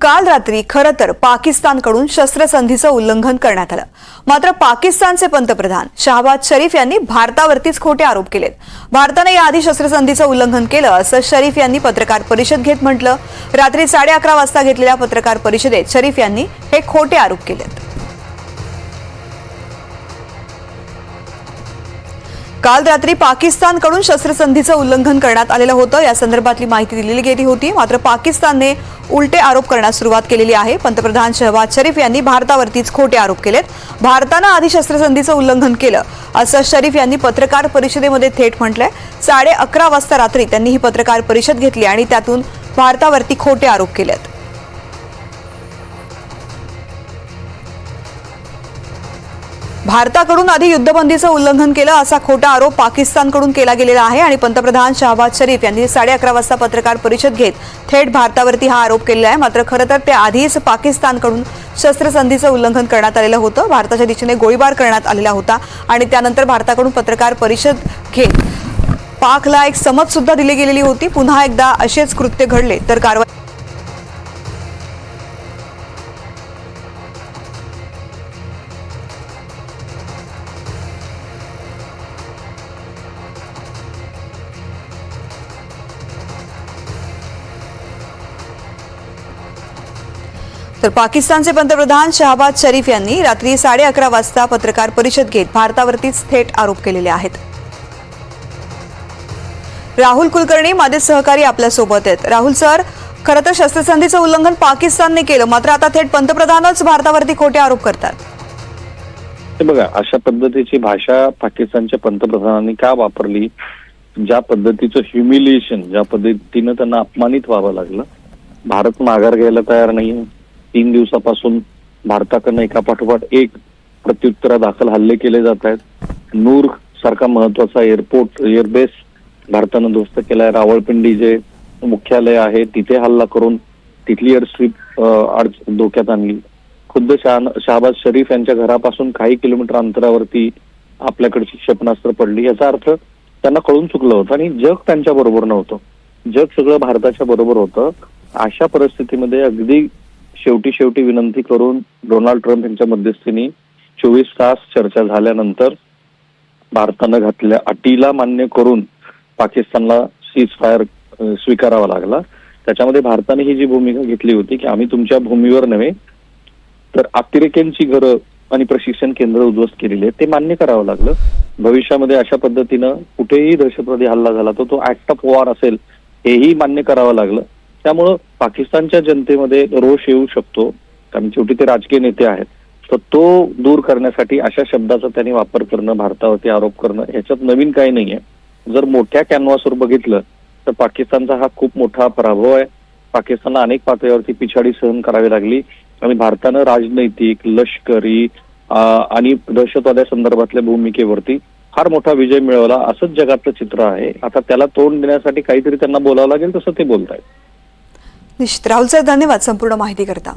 काल रात्री खरं तर पाकिस्तानकडून शस्त्रसंधीचं उल्लंघन करण्यात आलं। मात्र पाकिस्तानचे पंतप्रधान शहबाज शरीफ यांनी भारतावरतीच खोटे आरोप केलेत। भारताने याआधी शस्त्रसंधीचं उल्लंघन केलं असं शरीफ यांनी पत्रकार परिषद घेत म्हटलं। रात्री 11:30 वाजता घेतलेल्या पत्रकार परिषदेत शरीफ यांनी हे खोटे आरोप केलेत। काल रात्री पाकिस्तानकडून शस्त्रसंधीचं उल्लंघन करण्यात आलेलं होतं। या संदर्भातली माहिती दिलेली गेली होती। मात्र पाकिस्तानने उलटे आरोप करण्यास सुरुवात केलेली आहे। पंतप्रधान शहबाज शरीफ यांनी भारतावरतीच खोटे आरोप केलेत। भारतानं आधी शस्त्रसंधीचं उल्लंघन केलं असं शरीफ यांनी पत्रकार परिषदेमध्ये थेट म्हटलंय। 11:30 वाजता रात्री त्यांनी ही पत्रकार परिषद घेतली आणि त्यातून भारतावरती खोटे आरोप केलेत। भारताकडून आधी युद्धबंदीचं उल्लंघन केलं असा खोटा आरोप पाकिस्तानकडून केला गेलेला आहे आणि पंतप्रधान शहबाज शरीफ यांनी 11:30 वाजता पत्रकार परिषद घेत थेट भारतावरती हा आरोप केलेला आहे। मात्र खरं तर ते आधीच पाकिस्तानकडून शस्त्रसंधीचं उल्लंघन करण्यात आलेलं होतं। भारताच्या दिशेने गोळीबार करण्यात आलेला होता आणि त्यानंतर भारताकडून पत्रकार परिषद घेत पाकला एक समज सुद्धा दिली गेलेली होती। पुन्हा एकदा असेच कृत्य घडले तर कारवाई तर पाकिस्तानचे पंतप्रधान शहबाज शरीफ यांनी रात्री 11:30 वाजता पत्रकार परिषद घेत भारतावरतीच थेट आरोप केलेले आहेत। राहुल कुलकर्णी माझे सहकारी आपल्या सोबत आहेत। राहुल सर, खरं तर शस्त्रसंधीचं उल्लंघन पाकिस्तानने केलं, मात्र आता थेट पंतप्रधानच भारतावरती खोटे आरोप करतात। बघा, अशा पद्धतीची भाषा पाकिस्तानच्या पंतप्रधानांनी का वापरली? ज्या पद्धतीचं ह्युमिलिएशन, ज्या पद्धतीनं त्यांना अपमानित व्हावं लागलं। भारत माघार घ्यायला तयार नाहीये। 3 दिवसापासून भारताकडनं एका पाठोपाठ एक प्रत्युत्तरादाखल हल्ले केले जात आहेत। नूर सारखा महत्वाचा एअरबेस भारतानं ध्वस्त केलाय। रावळपिंडी जे मुख्यालय आहे तिथे हल्ला करून तिथली एअरस्ट्रीप धोक्यात आणली। खुद्द शहबाज शरीफ यांच्या घरापासून काही किलोमीटर अंतरावरती आपल्याकडची क्षेपणास्त्र पडली। याचा अर्थ त्यांना कळून चुकलं होतं आणि जग त्यांच्या बरोबर नव्हतं, जग सगळं भारताच्या बरोबर होतं। अशा परिस्थितीमध्ये अगदी शेवटी विनंती करून डोनाल्ड ट्रम्प यांच्या मध्यस्थीने 24 तास चर्चा झाल्यानंतर भारतानं घातलेल्या अटीला मान्य करून पाकिस्तानला सीज फायर स्वीकारावा लागला। त्याच्यामध्ये भारताने ही जी भूमिका घेतली होती की आम्ही तुमच्या भूमीवर नव्हे तर अतिरेक्यांची घरं आणि प्रशिक्षण केंद्र उद्ध्वस्त केलेली आहेत ते मान्य करावं लागलं। भविष्यामध्ये अशा पद्धतीनं कुठेही दहशतवादी हल्ला झाला तर तो ऍक्ट ऑफ वॉर असेल हेही मान्य करावं लागलं। त्यामुळं पाकिस्तानच्या जनतेमध्ये रोष येऊ शकतो, कारण शेवटी ते राजकीय नेते आहेत, तर तो दूर करण्यासाठी अशा शब्दाचा त्यांनी वापर करणं, भारतावरती आरोप करणं ह्याच्यात नवीन काही नाहीये। जर मोठ्या कॅनव्हासवर बघितलं तर पाकिस्तानचा हा खूप मोठा पराभव आहे। पाकिस्तानला अनेक पातळीवरती पिछाडी सहन करावी लागली आणि भारतानं राजनैतिक, लष्करी आणि दहशतवाद्या संदर्भातल्या भूमिकेवरती फार मोठा विजय मिळवला असंच जगातलं चित्र आहे। आता त्याला तोंड देण्यासाठी काहीतरी त्यांना बोलावं लागेल, तसं ते बोलतायत। निश्चित राहुल सर, धन्यवाद संपूर्ण माहिती करता।